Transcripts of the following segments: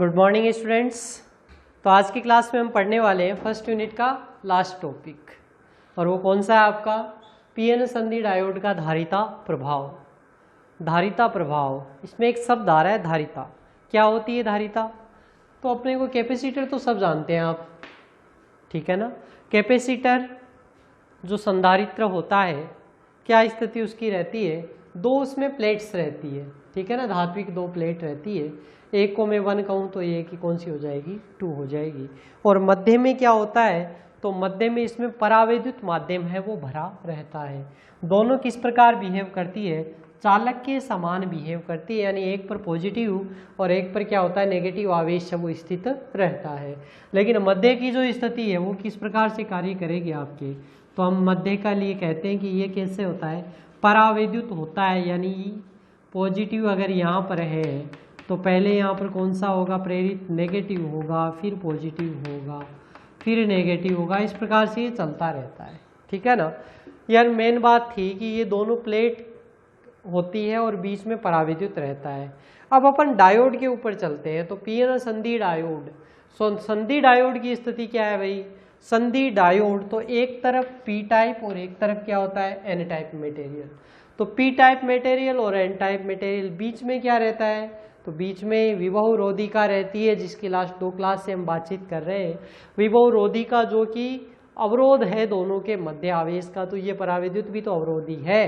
Good morning students. तो आज की क्लास में हम पढ़ने वाले हैं फर्स्ट यूनिट का लास्ट टॉपिक, और वो कौन सा है आपका पीएन संधि डायोड का धारिता प्रभाव। धारिता प्रभाव, इसमें एक शब्द आ रहा है धारिता। क्या होती है धारिता? तो अपने को कैपेसिटर तो सब जानते हैं आप, ठीक है ना। कैपेसिटर जो संधारित्र होता है, क्या स्थिति उसकी रहती है? दो उसमें प्लेट्स रहती है, ठीक है ना। धात्विक दो प्लेट रहती है। एक को मैं 1 कहूँ तो ये की कौन सी हो जाएगी? 2 हो जाएगी। और मध्य में क्या होता है? तो मध्य में इसमें परावैद्युत माध्यम है वो भरा रहता है। दोनों किस प्रकार बिहेव करती है? चालक के समान बिहेव करती है, यानी एक पर पॉजिटिव और एक पर क्या होता है नेगेटिव आवेश वो स्थित रहता है। लेकिन मध्य की जो स्थिति है वो किस प्रकार से कार्य करेगी आपके? तो हम मध्य का लिए कहते हैं कि ये कैसे होता है? परावैद्युत होता है, यानी पॉजिटिव अगर यहाँ पर है तो पहले यहाँ पर कौन सा होगा? प्रेरित नेगेटिव होगा, फिर पॉजिटिव होगा, फिर नेगेटिव होगा। इस प्रकार से ये चलता रहता है, ठीक है ना। यार मेन बात थी कि ये दोनों प्लेट होती है और बीच में परावैद्युत रहता है। अब अपन डायोड के ऊपर चलते हैं। तो पीएन संधि डायोड, संधि डायोड की स्थिति क्या है भाई? संधि डायोड तो एक तरफ पी टाइप और एक तरफ क्या होता है? N type material. तो पी टाइप मटेरियल और एन टाइप मटेरियल, बीच में क्या रहता है? तो बीच में विभव रोधिका रहती है, जिसकी लास्ट 2 क्लास से हम बातचीत कर रहे हैं। विभव रोधिका जो कि अवरोध है दोनों के मध्य आवेश का, तो ये परावैद्युत भी तो अवरोधी है,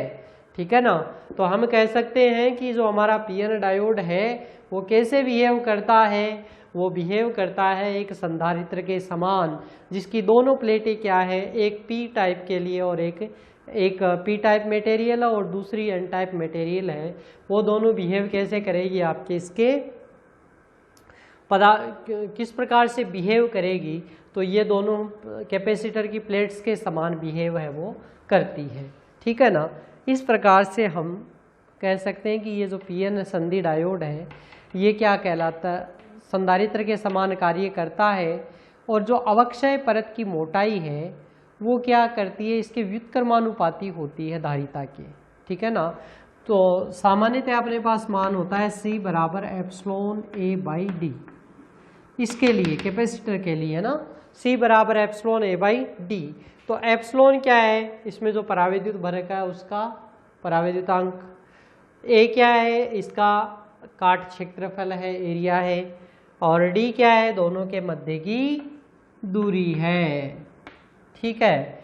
ठीक है ना। तो हम कह सकते हैं कि जो हमारा पीएन डायोड है वो कैसे बिहेव करता है? वो बिहेव करता है एक संधारित्र के समान, जिसकी दोनों प्लेटें क्या है? एक पी टाइप के लिए और एक पी टाइप मटेरियल और दूसरी एन टाइप मटेरियल है। वो दोनों बिहेव कैसे करेगी आपके? इसके किस प्रकार से बिहेव करेगी? तो ये दोनों कैपेसिटर की प्लेट्स के समान बिहेव है वो करती है, ठीक है ना। इस प्रकार से हम कह सकते हैं कि ये जो पीएन संधि डायोड है ये क्या कहलाता है? संधारित्र के समान कार्य करता है। और जो अवक्षय परत की मोटाई है वो क्या करती है? इसके व्युत्क्रमानुपाती होती है धारिता के, ठीक है ना। तो सामान्यतः अपने पास मान होता है C बराबर एप्सिलॉन A/D। इसके लिए कैपेसिटर के लिए ना C बराबर एप्सिलॉन A/D। तो एप्सिलॉन क्या है? इसमें जो परावैद्युत भरक है उसका परावैद्युतांक। A क्या है? इसका काट क्षेत्रफल है, एरिया है। और D क्या है? दोनों के मध्य की दूरी है, ठीक है।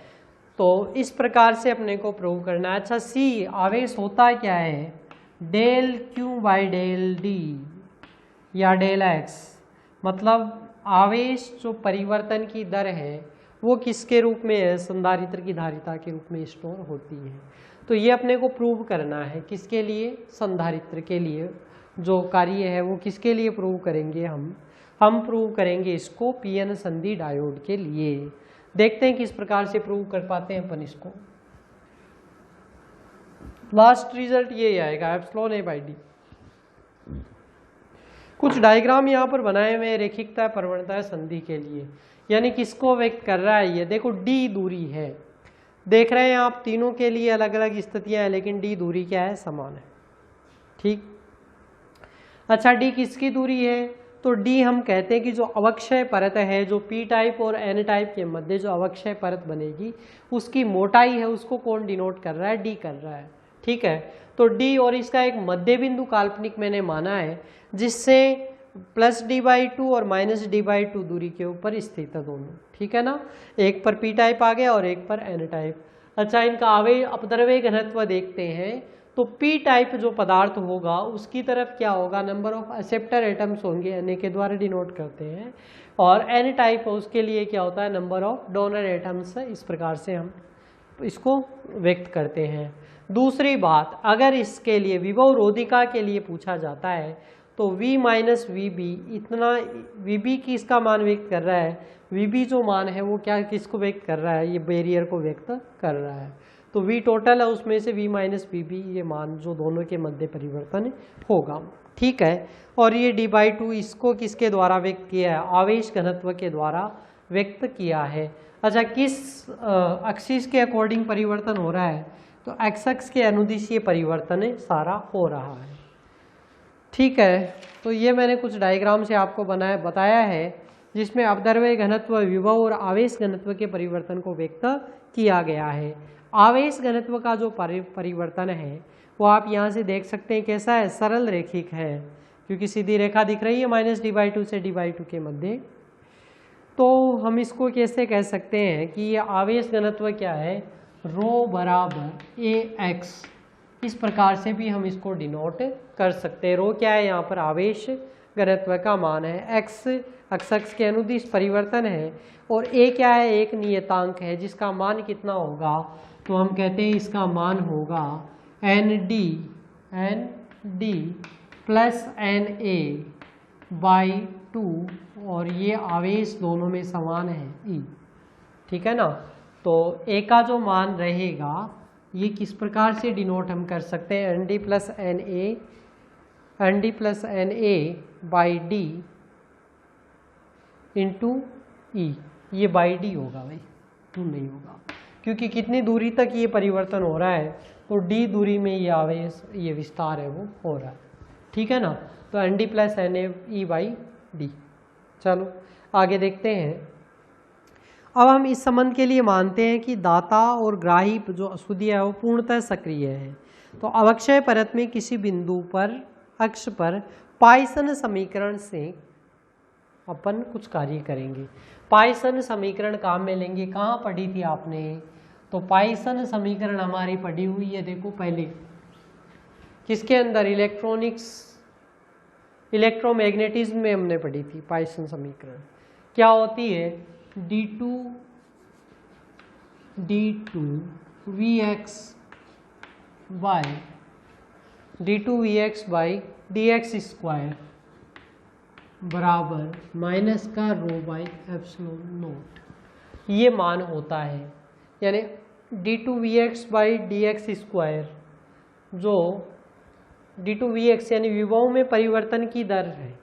तो इस प्रकार से अपने को प्रूव करना है। अच्छा, C आवेश होता क्या है? डेल Q/डेल D या डेल X, मतलब आवेश जो परिवर्तन की दर है वो किसके रूप में है? संधारित्र की धारिता के रूप में स्टोर होती है। तो ये अपने को प्रूव करना है किसके लिए? संधारित्र के लिए। जो कार्य है वो किसके लिए प्रूव करेंगे? हम प्रूव करेंगे इसको पीएन संधि डायोड के लिए। देखते हैं किस प्रकार से प्रूव कर पाते हैं अपन इसको। लास्ट रिजल्ट ये आएगा एप्सिलॉन A/D। कुछ डायग्राम यहाँ पर बनाए हुए हैं रेखिकता प्रवणता संधि के लिए, यानी किसको व्यक्त कर रहा है? ये देखो D दूरी है, देख रहे हैं आप तीनों के लिए अलग अलग स्थितियां हैं, लेकिन D दूरी क्या है? समान है, ठीक। अच्छा, D किसकी दूरी है? तो D हम कहते हैं कि जो अवक्षय परत है, जो P टाइप और N टाइप के मध्य जो अवक्षय परत बनेगी उसकी मोटाई है, उसको कौन डिनोट कर रहा है? D कर रहा है, ठीक है। तो D और इसका एक मध्य बिंदु काल्पनिक मैंने माना है, जिससे +D/2 और -D/2 दूरी के ऊपर स्थित है दोनों, ठीक है ना। एक पर P टाइप आ गया और एक पर N टाइप। अच्छा, इनका आवेश अपद्रव्य घनत्व देखते हैं। तो P टाइप जो पदार्थ होगा उसकी तरफ क्या होगा? नंबर ऑफ एक्सेप्टर एटम्स होंगे, Na के द्वारा डिनोट करते हैं। और N टाइप उसके लिए क्या होता है? Number of donor atoms. इस प्रकार से हम इसको व्यक्त करते हैं। दूसरी बात, अगर इसके लिए विभव रोधिका के लिए पूछा जाता है तो V - VB इतना, VB की इसका मान व्यक्त कर रहा है। VB जो मान है वो क्या किसको व्यक्त कर रहा है? ये बैरियर को व्यक्त कर रहा है। तो V टोटल है, उसमें से V - VB ये मान जो दोनों के मध्य परिवर्तन होगा, ठीक है। और ये D/2 इसको किसके द्वारा व्यक्त किया है? आवेश घनत्व के द्वारा व्यक्त किया है। अच्छा, किस एक्सिस के अकॉर्डिंग परिवर्तन हो रहा है? तो एक्स अक्ष के अनुदिश ये परिवर्तन सारा हो रहा है। ठीक है, तो ये मैंने कुछ डायग्राम से आपको बताया है जिसमें अपद्रव्य घनत्व, विभव और आवेश घनत्व के परिवर्तन को व्यक्त किया गया है। आवेश घनत्व का जो परिवर्तन है वो आप यहाँ से देख सकते हैं कैसा है, सरल रेखिक है, क्योंकि सीधी रेखा दिख रही है -d/2 से d/2 के मध्य। तो हम इसको कैसे कह सकते हैं कि ये आवेश घनत्व क्या है, रो बराबर ax, इस प्रकार से भी हम इसको डिनोट कर सकते हैं। रो क्या है, यहाँ पर आवेश घनत्व का मान है, x अक्ष के अनुदिश परिवर्तन है, और a क्या है, एक नियतांक है जिसका मान कितना होगा, तो हम कहते हैं इसका मान होगा nd प्लस na/2, और ये आवेश दोनों में समान है E, ठीक है ना। तो A का जो मान रहेगा ये किस प्रकार से डिनोट हम कर सकते हैं, nd प्लस na/d इंटू ई, ये बाई डी होगा भाई, टू नहीं होगा, क्योंकि कितनी दूरी तक ये परिवर्तन हो रहा है, तो d दूरी में ये आवेश, ये विस्तार है वो हो रहा है, ठीक है ना। तो nd प्लस na/d। चलो आगे देखते हैं। अब हम इस संबंध के लिए मानते हैं कि दाता और ग्राही जो अशुद्धि है वो पूर्णतः सक्रिय है। तो अवक्षय परत में किसी बिंदु पर अक्ष पर पाइसन समीकरण से अपन कुछ कार्य करेंगे। पाइसन समीकरण काम में लेंगे, कहाँ पढ़ी थी आपने, तो पाइसन समीकरण हमारी पढ़ी हुई है, देखो पहले किसके अंदर, इलेक्ट्रोमैग्नेटिज्म में हमने पढ़ी थी। पाइसन समीकरण क्या होती है, d2Vx बाई dx स्क्वायर बराबर माइनस का रो बाई एप्सिलॉन नोट, ये मान होता है। यानी d2Vx बाई dx स्क्वायर, जो d2Vx यानी विभव में परिवर्तन की दर है,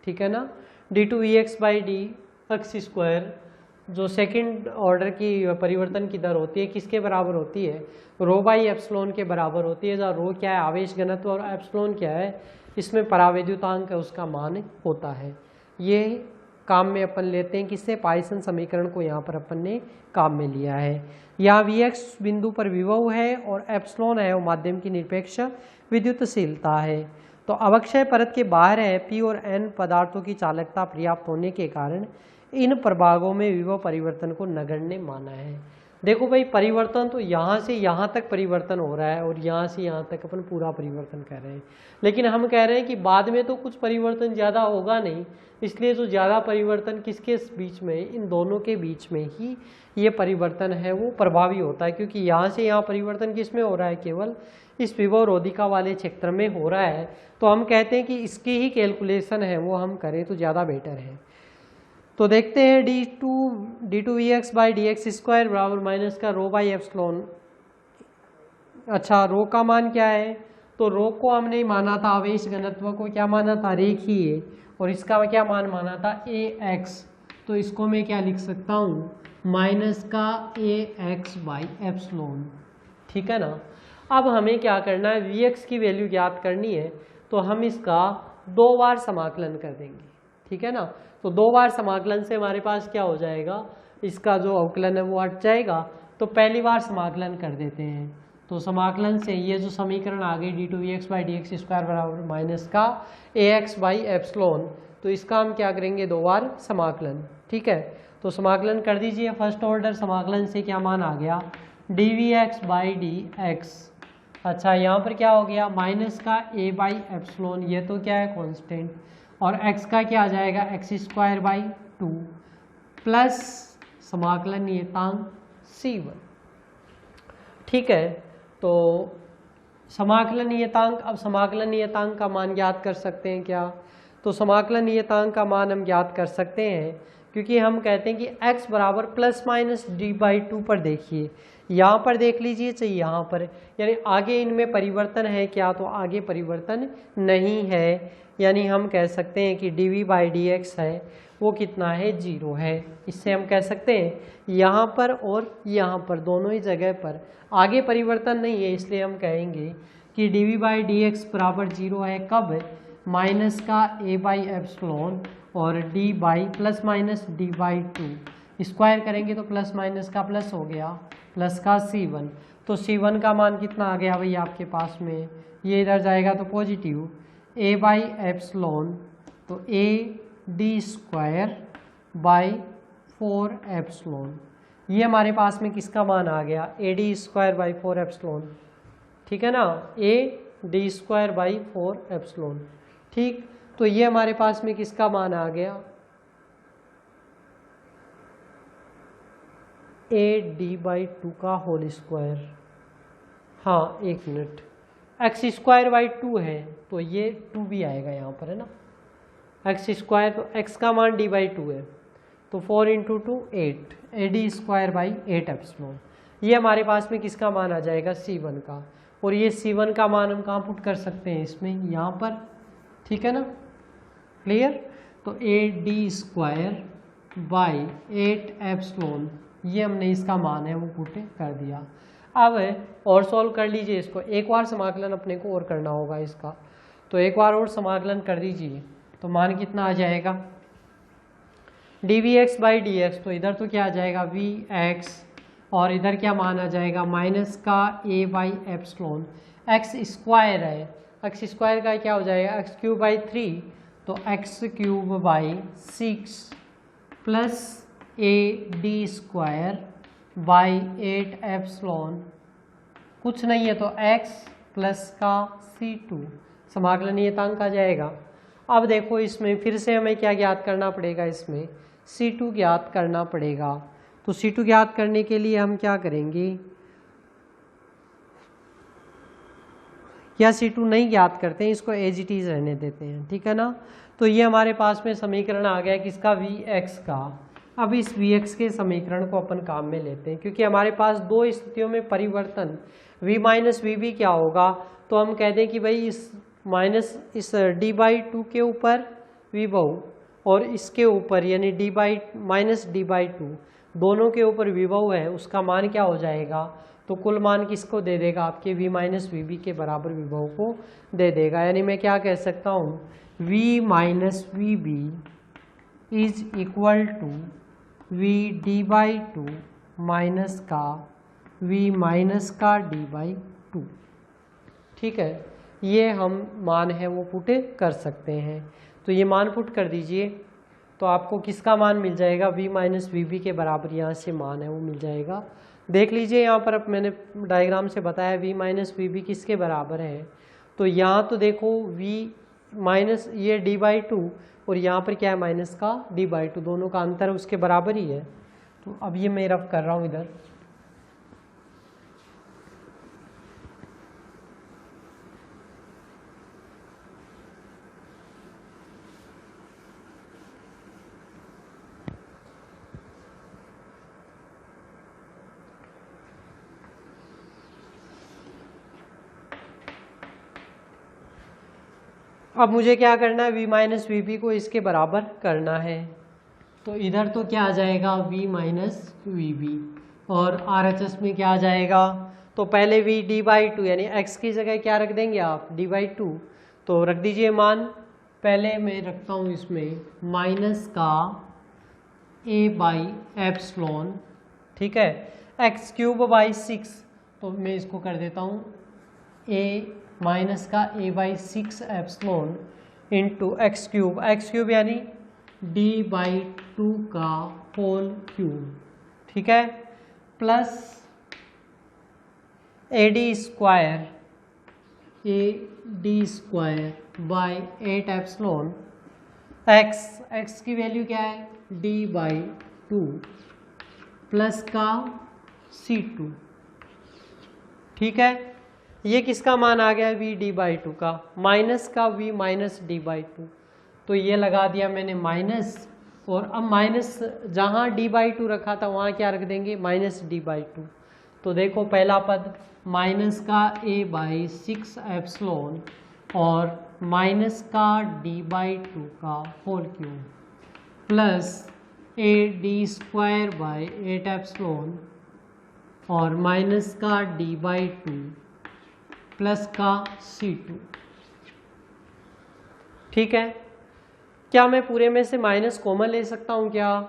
ठीक है ना। d2Vx बाई dx स्क्वायर जो सेकंड ऑर्डर की परिवर्तन की दर होती है, किसके बराबर होती है, रो बाई एप्सिलॉन के बराबर होती है, जहाँ रो क्या है आवेश घनत्व और एप्सिलॉन क्या है इसमें परावैद्युतांक है, उसका मान होता है। ये काम में अपन लेते हैं किससे, पाइसन समीकरण को यहाँ पर अपन ने काम में लिया है। यहाँ Vx बिंदु पर विभव है और एप्सिलॉन है वो माध्यम की निरपेक्ष विद्युतशीलता है। तो अवक्षय परत के बाहर है P और N पदार्थों की चालकता पर्याप्त होने के कारण इन प्रभागों में विभव परिवर्तन को नगण्य माना है। देखो भाई, परिवर्तन तो यहाँ से यहाँ तक परिवर्तन हो रहा है और यहाँ से यहाँ तक अपन पूरा परिवर्तन कर रहे हैं, लेकिन हम कह रहे हैं कि बाद में तो कुछ परिवर्तन ज़्यादा होगा नहीं, इसलिए जो ज़्यादा परिवर्तन किसके बीच में, इन दोनों के बीच में ही ये परिवर्तन है वो प्रभावी होता है, क्योंकि यहाँ से यहाँ परिवर्तन किस में हो रहा है, केवल इस विभव रोधिका वाले क्षेत्र में हो रहा है। तो हम कहते हैं कि इसकी ही कैलकुलेशन है वो हम करें तो ज़्यादा बेटर है। तो देखते हैं d2Vx बाई dx स्क्वायर बराबर माइनस का रो बाई एप्सिलॉन। अच्छा, रो का मान क्या है, तो रो को हमने माना था, आवेश घनत्व को क्या माना था, रेखीय, और इसका क्या मान माना था, ax। तो इसको मैं क्या लिख सकता हूँ, माइनस का ax बाई एप्सिलॉन, ठीक है ना। अब हमें क्या करना है, Vx की वैल्यू ज्ञात करनी है, तो हम इसका 2 बार समाकलन कर देंगे, ठीक है ना। तो 2 बार समाकलन से हमारे पास क्या हो जाएगा, इसका जो अवकलन है वो हट जाएगा। तो पहली बार समाकलन कर देते हैं, तो समाकलन से ये जो समीकरण आ गई d2Vx बाई dx स्क्वायर बराबर माइनस का ax बाई एप्सिलॉन, तो इसका हम क्या करेंगे, 2 बार समाकलन, ठीक है। तो समाकलन कर दीजिए, फर्स्ट ऑर्डर समाकलन से क्या मान आ गया, dVx बाई dx। अच्छा, यहाँ पर क्या हो गया, माइनस का a बाई एप्सिलॉन, ये तो क्या है कांस्टेंट, और x का क्या आ जाएगा, x स्क्वायर बाई 2 प्लस समाकलन नियतांक c1, ठीक है। तो समाकलन नियतांक, अब समाकलन नियतांक का मान ज्ञात कर सकते हैं क्या, तो समाकलन नियतांक का मान हम ज्ञात कर सकते हैं, क्योंकि हम कहते हैं कि x बराबर प्लस माइनस d/2 पर देखिए, यहाँ पर देख लीजिए चाहिए यहाँ पर, यानी आगे इनमें परिवर्तन है क्या, तो आगे परिवर्तन नहीं है, यानी हम कह सकते हैं कि dV बाई dx है वो कितना है, 0 है। इससे हम कह सकते हैं यहाँ पर और यहाँ पर दोनों ही जगह पर आगे परिवर्तन नहीं है, इसलिए हम कहेंगे कि dV बाई dx बराबर 0 है। कब, माइनस का a बाई एप्सिलॉन और d by plus minus d by 2 square करेंगे तो प्लस माइनस का प्लस हो गया प्लस का c1। तो c1 का मान कितना आ गया भाई आपके पास में, ये इधर जाएगा तो पॉजिटिव a बाई एप्सिलॉन, तो a d square by 4 epsilon, ये हमारे पास में किसका मान आ गया, A D square by 4 epsilon. ठीक है ना, A D square by 4 epsilon. ठीक, तो ये हमारे पास में किसका मान आ गया, ए डी बाई 2 का होल स्क्वायर। हाँ एक मिनट, एक्स स्क्वायर बाई 2 है तो ये 2 भी आएगा यहाँ पर, है ना, एक्स स्क्वायर, तो एक्स का मान डी बाई 2 है तो 4 into 2 8, A D square by 8 epsilon. ये हमारे पास में किसका मान आ जाएगा, C1 का। और ये C1 का मान हम कहाँ पुट कर सकते हैं, इसमें, यहाँ पर। ठीक है ना, क्लियर। तो A D square by 8 epsilon, ये हमने इसका मान है वो पुट कर दिया। अब और सॉल्व कर लीजिए इसको, एक बार समाकलन अपने को और करना होगा इसका, तो एक बार और समाकलन कर दीजिए तो मान कितना आ जाएगा, d v x by d x, तो इधर तो क्या आ जाएगा वी एक्स, और इधर क्या मान आ जाएगा माइनस का ए बाई एप्सिलॉन, एक्स स्क्वायर है, एक्स स्क्वायर का क्या हो जाएगा एक्स क्यूब बाई 3, तो x cube by 6 plus A D square by 8 epsilon, कुछ नहीं है तो x प्लस का C2, समाकलन ये अंक आ जाएगा। अब देखो इसमें फिर से हमें क्या ज्ञात करना पड़ेगा, इसमें C2 ज्ञात करना पड़ेगा। तो C2 ज्ञात करने के लिए हम क्या करेंगे, या C2 नहीं ज्ञात करते हैं, इसको एज इट इज रहने देते हैं। ठीक है ना, तो ये हमारे पास में समीकरण आ गया किसका, Vx का। अब इस Vx के समीकरण को अपन काम में लेते हैं, क्योंकि हमारे पास दो स्थितियों में परिवर्तन v माइनस वी बी क्या होगा, तो हम कह दें कि भाई इस d बाई 2 के ऊपर v बहु और इसके ऊपर यानी d by minus D by 2 दोनों के ऊपर v बहु है, उसका मान क्या हो जाएगा, तो कुल मान किसको दे देगा, आपके v माइनस वी बी के बराबर v बहु को दे देगा। यानी मैं क्या कह सकता हूँ, v minus we B is equal to v d by 2 minus का v माइनस का d बाई 2। ठीक है, ये हम मान है वो पुट कर सकते हैं। तो ये मान पुट कर दीजिए तो आपको किसका मान मिल जाएगा, v माइनस वी बी के बराबर यहाँ से मान है वो मिल जाएगा। देख लीजिए यहाँ पर, अब मैंने डायग्राम से बताया v माइनस वी बी किसके बराबर है, तो यहाँ तो देखो v माइनस ये d बाई 2 और यहाँ पर क्या है माइनस का d बाई 2, दोनों का अंतर उसके बराबर ही है। तो अब ये मैं रफ कर रहा हूँ इधर, अब मुझे क्या करना है, v माइनस वी बी को इसके बराबर करना है। तो इधर तो क्या आ जाएगा v माइनस वी बी और RHS में क्या आ जाएगा, तो पहले v डी बाई 2 यानी x की जगह क्या रख देंगे आप, डी बाई 2, तो रख दीजिए मान, पहले मैं रखता हूँ इसमें माइनस का a बाई एप्सिलॉन, ठीक है, x क्यूब बाई 6, तो मैं इसको कर देता हूँ a माइनस का a by 6 epsilon into x cube यानी d बाई 2 का होल क्यूब, ठीक है, plus A D square by 8 epsilon, x की वैल्यू क्या है d बाई 2 प्लस का C2। ठीक है, ये किसका मान आ गया v डी बाई 2 का, माइनस का v माइनस डी बाई 2, तो ये लगा दिया मैंने माइनस, और अब माइनस जहाँ d बाई 2 रखा था वहाँ क्या रख देंगे माइनस डी बाई 2। तो देखो पहला पद माइनस का a बाई 6 एप्सिलॉन और माइनस का d बाई 2 का whole cube plus a d square by 8 epsilon और माइनस का d बाई 2 प्लस का C2। ठीक है। क्या मैं पूरे में से माइनस कॉमन ले सकता हूँ क्या?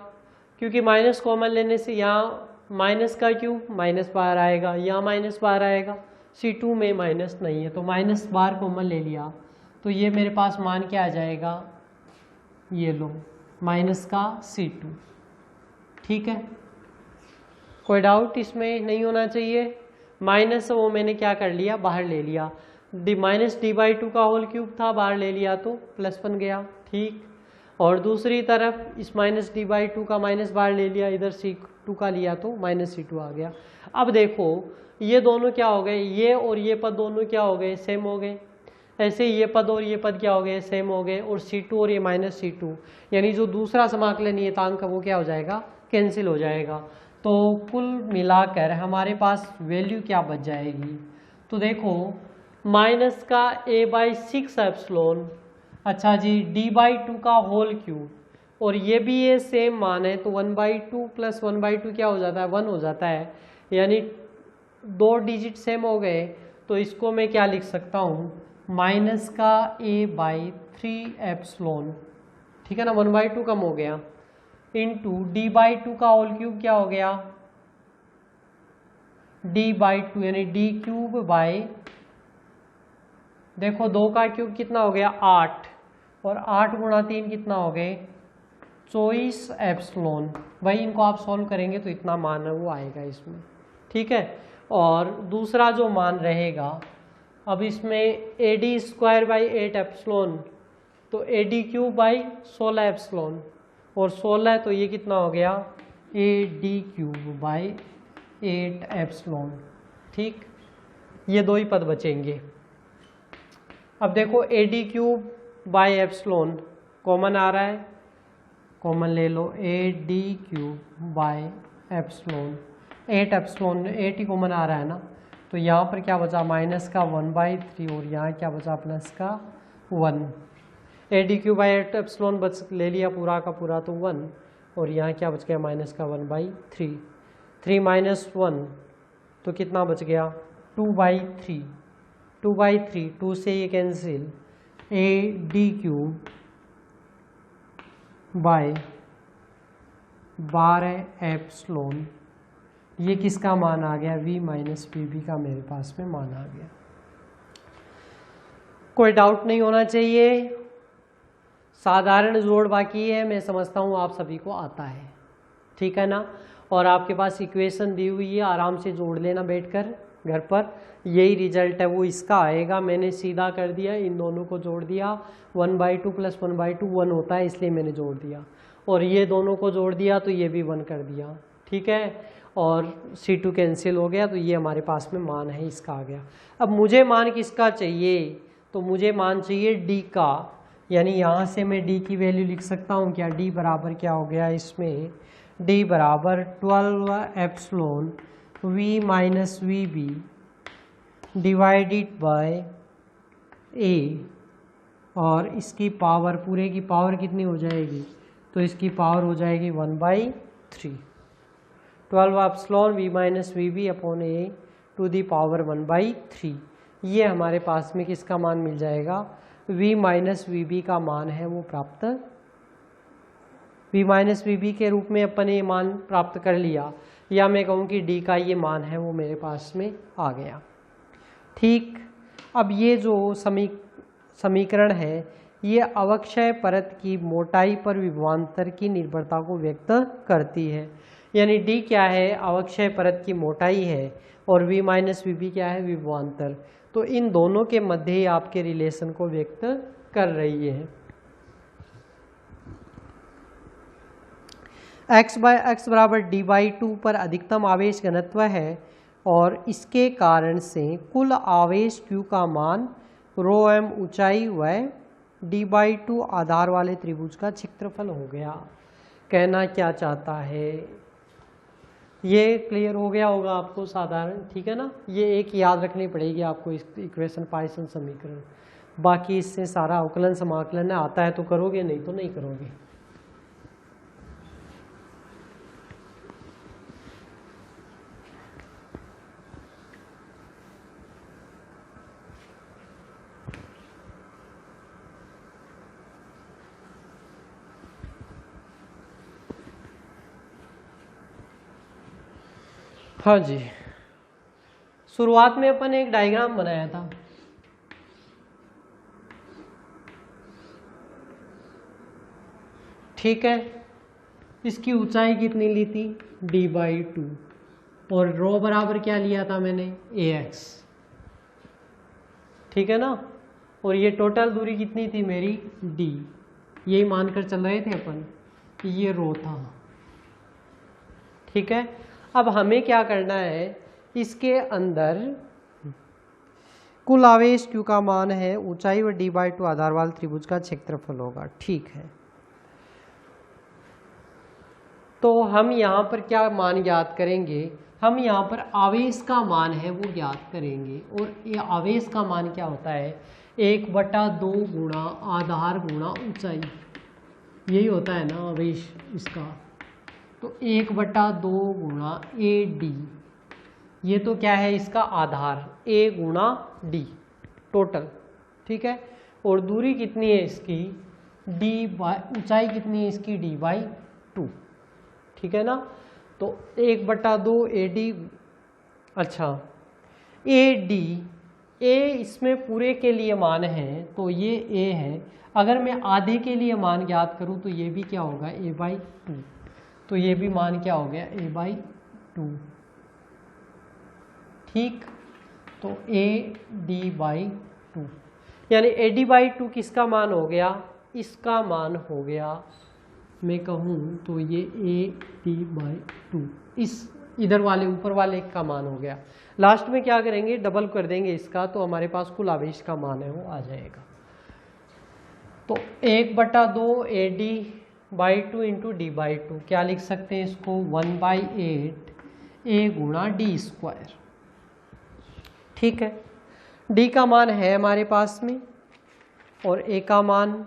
क्योंकि माइनस कॉमन लेने से यहाँ माइनस का क्यूब माइनस बाहर आएगा, यहाँ माइनस बाहर आएगा, C2 में माइनस नहीं है तो माइनस बाहर कॉमन ले लिया तो ये मेरे पास मान क्या आ जाएगा, ये लो माइनस का C2। ठीक है, कोई डाउट इसमें नहीं होना चाहिए। माइनस वो मैंने क्या कर लिया, बाहर ले लिया, माइनस d/2 का होल क्यूब था, बाहर ले लिया तो प्लस बन गया। ठीक, और दूसरी तरफ इस माइनस d/2 का माइनस बाहर ले लिया, इधर C2 का लिया तो माइनस C2 आ गया। अब देखो ये दोनों क्या हो गए, ये और ये पद दोनों क्या हो गए, सेम हो गए। ऐसे ही ये पद और ये पद क्या हो गए, सेम हो गए, और C2 और ये माइनस C2 यानी जो दूसरा समाकलन नियतांक वो क्या हो जाएगा, कैंसिल हो जाएगा। तो कुल मिलाकर हमारे पास वैल्यू क्या बच जाएगी, तो देखो माइनस का a/6 एप्सिलॉन, अच्छा जी d/2 का होल क्यूब, और ये भी ये सेम मान है तो 1/2 प्लस 1/2 क्या हो जाता है, 1 हो जाता है, यानी 2 डिजिट सेम हो गए। तो इसको मैं क्या लिख सकता हूँ, माइनस का a/3 एप्सिलॉन, ठीक है ना, 1/2 कम हो गया, इंटू d/2 का होल क्यूब क्या हो गया, d/2 यानी d³ देखो 2 का क्यूब कितना हो गया 8, और 8 गुणा 3 कितना हो गए 24 एप्सिलॉन। भाई इनको आप सॉल्व करेंगे तो इतना मान है वो आएगा इसमें। ठीक है, और दूसरा जो मान रहेगा, अब इसमें AD² / 8 एप्सिलॉन, तो AD³ / 16 एप्सिलॉन, और 16 तो ये कितना हो गया AD³ / 8 एप्सिलॉन। ठीक, ये दो ही पद बचेंगे। अब देखो AD³ / एप्सिलॉन कॉमन आ रहा है, कॉमन ले लो, AD³ / एप्सिलॉन, 8 एप्सिलॉन 8 ही कॉमन आ रहा है ना, तो यहाँ पर क्या बचा माइनस का 1/3, और यहाँ क्या बचा प्लस का 1। AD³ / 8 एप्सिलॉन बच ले लिया पूरा का पूरा तो 1, और यहाँ क्या बच गया माइनस का 1/3, 3 माइनस 1 तो कितना बच गया 2/3, 2/3, 2 से ये कैंसिल, AD³ / 12 एप्सिलॉन, ये किसका मान आ गया, V - VB का मेरे पास में मान आ गया। कोई डाउट नहीं होना चाहिए, साधारण जोड़ बाकी है, मैं समझता हूँ आप सभी को आता है, ठीक है ना। और आपके पास इक्वेशन दी हुई है, आराम से जोड़ लेना बैठकर घर पर, यही रिजल्ट है वो इसका आएगा। मैंने सीधा कर दिया, इन दोनों को जोड़ दिया, 1/2 प्लस 1/2 1 होता है इसलिए मैंने जोड़ दिया, और ये दोनों को जोड़ दिया तो ये भी 1 कर दिया। ठीक है, और C2 कैंसिल हो गया, तो ये हमारे पास में मान है इसका आ गया। अब मुझे मान किसका चाहिए, तो मुझे मान चाहिए D का, यानी यहाँ से मैं D की वैल्यू लिख सकता हूँ क्या, D बराबर क्या हो गया इसमें, D बराबर 12 epsilon V - VB divided by A, और इसकी पावर, पूरे की पावर कितनी हो जाएगी, तो इसकी पावर हो जाएगी 1/3, 12 epsilon V - VB upon A to the power 1/3। ये हमारे पास में किसका मान मिल जाएगा, V - VB का मान है वो प्राप्त, V - VB के रूप में अपन ये मान प्राप्त कर लिया, या मैं कहूँ कि D का ये मान है वो मेरे पास में आ गया। ठीक, अब ये जो समीकरण है ये अवक्षय परत की मोटाई पर विभवांतर की निर्भरता को व्यक्त करती है, यानी D क्या है, अवक्षय परत की मोटाई है, और V - VB क्या है, विभवांतर, तो इन दोनों के मध्य ही आपके रिलेशन को व्यक्त कर रही है। x बराबर d/2 पर अधिकतम आवेश घनत्व है, और इसके कारण से कुल आवेश Q का मान ρm ऊंचाई व d/2 आधार वाले त्रिभुज का क्षेत्रफल हो गया। कहना क्या चाहता है, ये क्लियर हो गया होगा आपको साधारण, ठीक है ना। ये एक याद रखनी पड़ेगी आपको इक्वेशन पॉइसन समीकरण, बाकी इससे सारा अवकलन समाकलन आता है तो करोगे, नहीं तो नहीं करोगे। हाँ जी, शुरुआत में अपन एक डायग्राम बनाया था। ठीक है, इसकी ऊंचाई कितनी ली थी, d/2, और रो बराबर क्या लिया था मैंने, ax। ठीक है ना, और ये टोटल दूरी कितनी थी मेरी, d। यही मानकर चल रहे थे अपन, ये रो था। ठीक है, अब हमें क्या करना है, इसके अंदर कुल आवेश q का मान है, ऊंचाई व d/2 आधार वाले त्रिभुज का क्षेत्रफल होगा। ठीक है, तो हम यहाँ पर क्या मान ज्ञात करेंगे, हम यहाँ पर आवेश का मान है वो ज्ञात करेंगे। और ये आवेश का मान क्या होता है, 1/2 गुणा आधार गुणा ऊंचाई, यही होता है ना आवेश इसका। तो 1/2 गुणा AD, ये तो क्या है इसका आधार, A गुणा D टोटल। ठीक है, और दूरी कितनी है इसकी, ऊंचाई कितनी है इसकी, d/2। ठीक है ना, तो 1/2 AD, अच्छा AD, A इसमें पूरे के लिए मान है तो ये A है। अगर मैं आधे के लिए मान ज्ञात करूं तो ये भी क्या होगा, A/2। तो ये भी मान क्या हो गया, A/2। ठीक, तो AD/2, यानी AD/2 किसका मान हो गया, इसका मान हो गया, मैं कहूँ तो ये AD/2 इस इधर वाले ऊपर वाले का मान हो गया। लास्ट में क्या करेंगे, डबल कर देंगे इसका, तो हमारे पास कुल आवेश का मान है वो आ जाएगा। तो 1/2 AD/2 इंटू D/2, क्या लिख सकते हैं इसको, 1/8 A गुणा D²। ठीक है, D का मान है हमारे पास में, और A का मान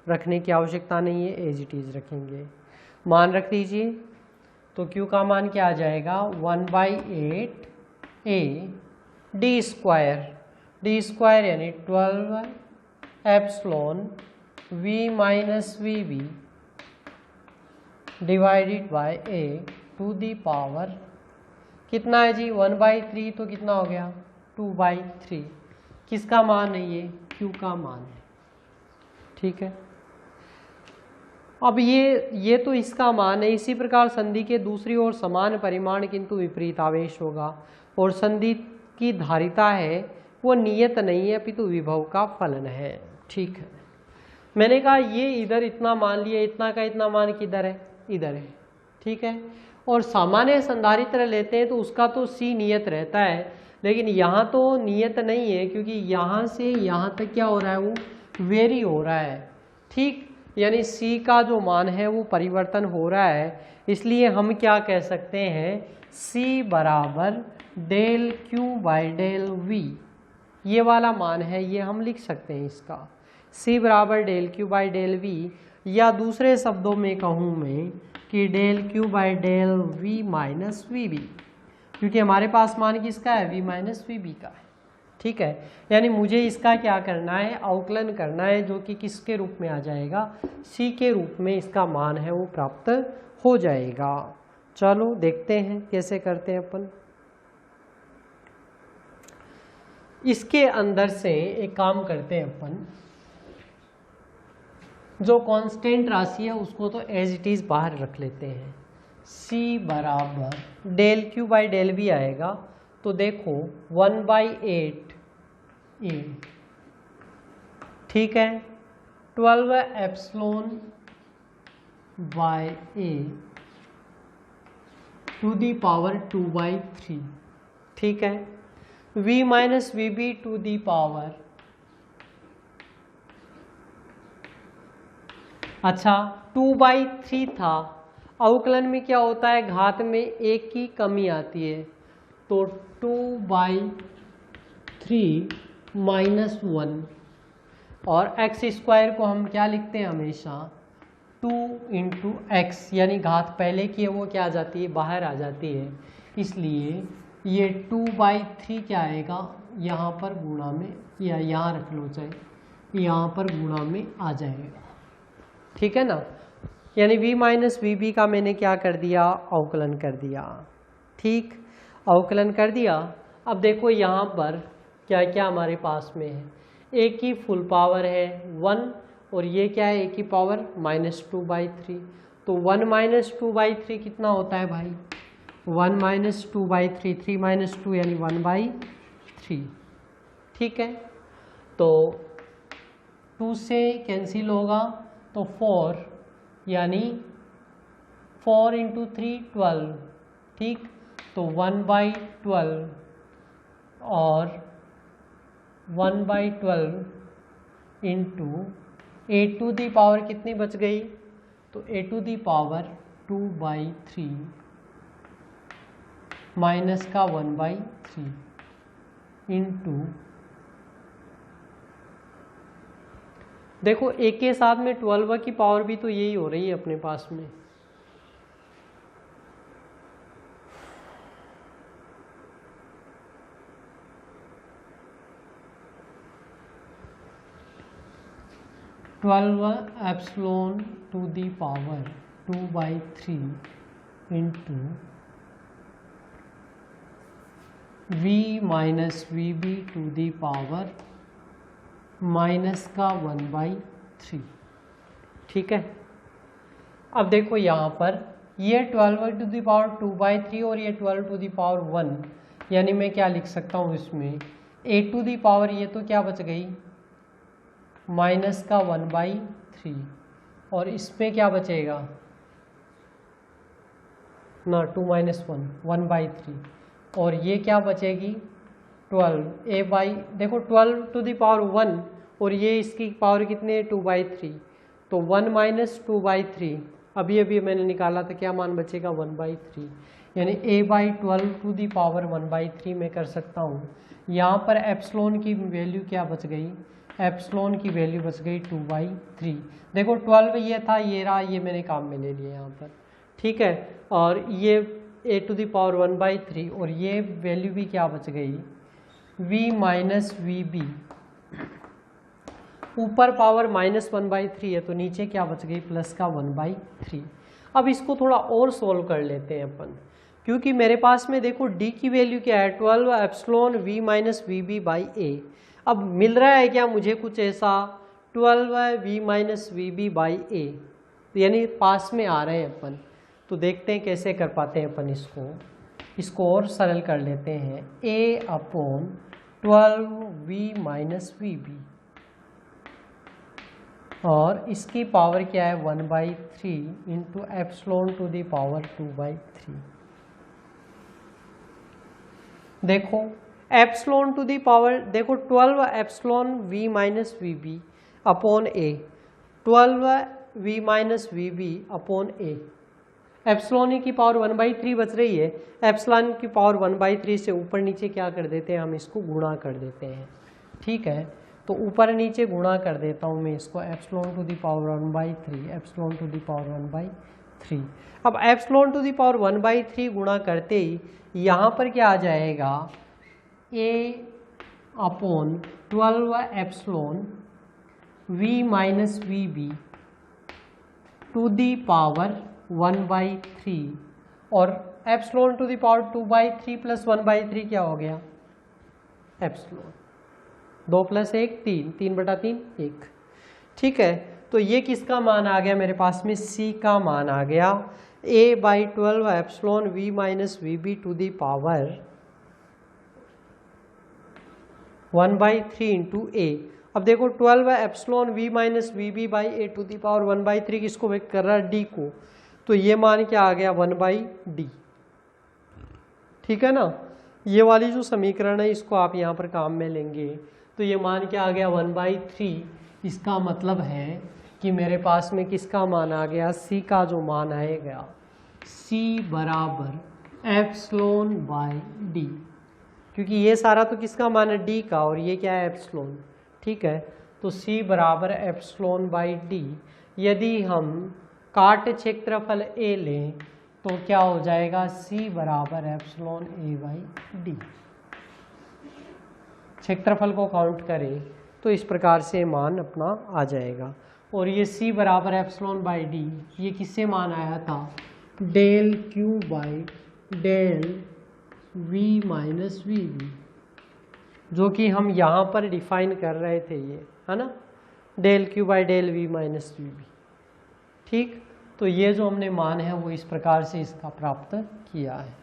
रखने की आवश्यकता नहीं है, एज इट इज रखेंगे। मान रख दीजिए, तो Q का मान क्या आ जाएगा, 1/8 A D² यानी 12 epsilon V minus VB divided by A to the power कितना है जी, 1/3, तो कितना हो गया, 2/3। किसका मान है ये, Q का मान है। ठीक है, अब ये तो इसका मान है। इसी प्रकार संधि के दूसरी ओर समान परिमाण किंतु विपरीत आवेश होगा, और संधि की धारिता है वो नियत नहीं है अपितु विभव का फलन है। ठीक है, मैंने कहा ये इधर इतना मान लिया, इतना का इतना मान किधर है, इधर है। ठीक है, और सामान्य संधारित्र लेते हैं तो उसका तो C नियत रहता है, लेकिन यहाँ तो नियत नहीं है, क्योंकि यहाँ से यहाँ तक क्या हो रहा है, वो वेरी हो रहा है। ठीक, यानी C का जो मान है वो परिवर्तन हो रहा है, इसलिए हम क्या कह सकते हैं, C बराबर ΔQ/ΔV, ये वाला मान है, ये हम लिख सकते हैं इसका, C बराबर ΔQ/ΔV, या दूसरे शब्दों में कहूँ मैं कि ΔQ/ΔV माइनस VB, क्योंकि हमारे पास मान किसका है, V माइनस VB का है। ठीक है, यानी मुझे इसका क्या करना है, अवकलन करना है, जो कि किसके रूप में आ जाएगा, C के रूप में इसका मान है वो प्राप्त हो जाएगा। चलो देखते हैं कैसे करते हैं अपन। इसके अंदर से एक काम करते हैं अपन, जो कांस्टेंट राशि है उसको तो एज इट इज बाहर रख लेते हैं। C बराबर ΔQ/ΔV आएगा, तो देखो 1/8 A, ठीक है, 12 epsilon by A to the power 2/3। ठीक है, V minus VB to the power, अच्छा 2/3 था। अवकलन में क्या होता है, घात में एक की कमी आती है, तो 2/3 माइनस 1, और x² को हम क्या लिखते हैं हमेशा, 2 इंटू एक्स, यानी घात पहले की है वो क्या आ जाती है, बाहर आ जाती है, इसलिए ये 2/3 क्या आएगा, यहाँ पर गुणा में, या यहाँ रख लो चाहे, यहाँ पर गुणा में आ जाएगा। ठीक है ना, यानी V माइनस VB का मैंने क्या कर दिया, अवकलन कर दिया। ठीक, अवकलन कर दिया। अब देखो यहाँ पर क्या क्या हमारे पास में है, ए की फुल पावर है 1 और ये क्या है, ए की पावर -2/3। तो 1 -2/3 कितना होता है भाई, 1 -2/3, 3 - 2 यानी 1/3। ठीक है, तो 2 से कैंसिल होगा तो 4 यानी 4 × 3 12। ठीक, तो 1/12 और 1/12 into A to the power कितनी बच गई, तो A to the power 2/3 minus का 1/3 इंटू, देखो एक के साथ में 12 की पावर भी तो यही हो रही है अपने पास में। Epsilon to the power 2/3 into v minus VB to the power minus का 1/3। ठीक है, अब देखो यहाँ पर ये 12 टू दी पावर 2/3 और ये 12 टू दी पावर 1, यानी मैं क्या लिख सकता हूँ इसमें, ए टू दी पावर ये तो क्या बच गई माइनस का 1/3 और इसमें क्या बचेगा ना 2 - 1 1/3 और ये क्या बचेगी 12 ए बाई, देखो 12 टू दी पावर 1 और ये इसकी पावर कितनी है 2/3, तो 1 - 2/3 अभी अभी मैंने निकाला था, क्या मान बचेगा 1/3, यानी a/12 टू दी पावर 1/3 में कर सकता हूँ। यहाँ पर एप्सिलॉन की वैल्यू क्या बच गई, एप्सिलॉन की वैल्यू बच गई 2/3। देखो 12 ये था, ये रहा, ये मैंने काम में ले लिया यहाँ पर। ठीक है, और ये a टू दी पावर 1/3 और ये वैल्यू भी क्या बच गई v माइनस वी बी, ऊपर पावर -1/3 है तो नीचे क्या बच गई प्लस का 1/3। अब इसको थोड़ा और सोल्व कर लेते हैं अपन, क्योंकि मेरे पास में देखो d की वैल्यू क्या है 12 epsilon v minus we b by a. अब मिल रहा है क्या मुझे कुछ ऐसा 12 v minus we b by a, यानी पास में आ रहे हैं अपन। तो देखते हैं कैसे कर पाते हैं अपन इसको और सरल कर लेते हैं। a/12 v minus we B और इसकी पावर क्या है 1/3 into epsilon to the power 2/3। देखो एप्सिलॉन टू दी पावर, देखो 12 epsilon v minus we B upon A, 12 v minus we B upon A. Epsilon की पावर 1/3 बच रही है, एप्सिलॉन की पावर 1/3 से ऊपर नीचे क्या कर देते हैं हम, इसको गुणा कर देते हैं। ठीक है, तो ऊपर नीचे गुणा कर देता हूँ मैं इसको, epsilon to the power 1/3, epsilon to the power 1/3। अब एप्सिलॉन टू दी पावर 1/3 गुणा करते ही यहाँ पर क्या आ जाएगा a/12 epsilon v minus we B to the power 1/3 और epsilon to the power 2/3 plus 1/3 क्या हो गया एप्सिलॉन, 2 + 1 3, 3/3 1। ठीक है, तो ये किसका मान आ गया मेरे पास में, c का मान आ गया a/12 epsilon v minus we B to the power 1/3 into a. अब देखो 12 epsilon v minus we b by a to the power 1/3 किसको व्यक्त कर रहा है d को, तो ये मान क्या आ गया 1/d। ठीक है ना, ये वाली जो समीकरण है इसको आप यहाँ पर काम में लेंगे तो ये मान क्या आ गया 1/3। इसका मतलब है कि मेरे पास में किसका मान आ गया, c का जो मान आएगा c बराबर एप्सिलॉन बाई d, क्योंकि ये सारा तो किसका मान है d का और ये क्या है एप्सिलॉन। ठीक है, तो c बराबर एप्सिलॉन बाई d। यदि हम काट क्षेत्रफल a लें तो क्या हो जाएगा c बराबर एप्सिलॉन a बाई d। क्षेत्रफल को काउंट करें तो इस प्रकार से मान अपना आ जाएगा। और ये c बराबर एप्सिलॉन बाई d ये किससे मान आया था, del q by del V minus we B, जो कि हम यहाँ पर डिफाइन कर रहे थे, ये है ना, del q by del V minus we B. ठीक, तो ये जो हमने मान है वो इस प्रकार से इसका प्राप्त किया है।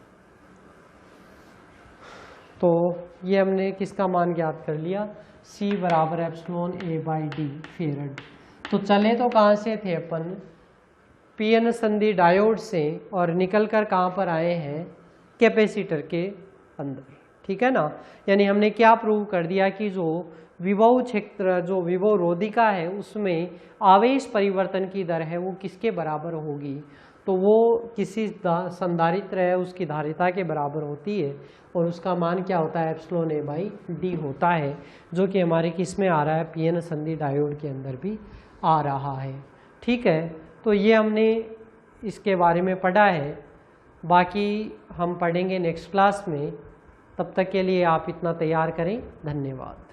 तो ये हमने किसका मान ज्ञात कर लिया, C बराबर एप्सिलॉन A बाई डी फेरेड। तो चले तो कहाँ से थे अपन, पीएन संधि डायोड से, और निकल कर कहाँ पर आए हैं, कैपेसिटर के अंदर। ठीक है ना, यानी हमने क्या प्रूव कर दिया कि जो विभव क्षेत्र, जो विभव रोधिका है, उसमें आवेश परिवर्तन की दर है वो किसके बराबर होगी, तो वो किसी संधारित्र है उसकी धारिता के बराबर होती है, और उसका मान क्या होता है, एप्सिलॉन A बाई डी होता है, जो कि हमारे किस में आ रहा है, पीएन संधि डायोड के अंदर भी आ रहा है। ठीक है, तो ये हमने इसके बारे में पढ़ा है, बाकी हम पढ़ेंगे नेक्स्ट क्लास में। तब तक के लिए आप इतना तैयार करें। धन्यवाद।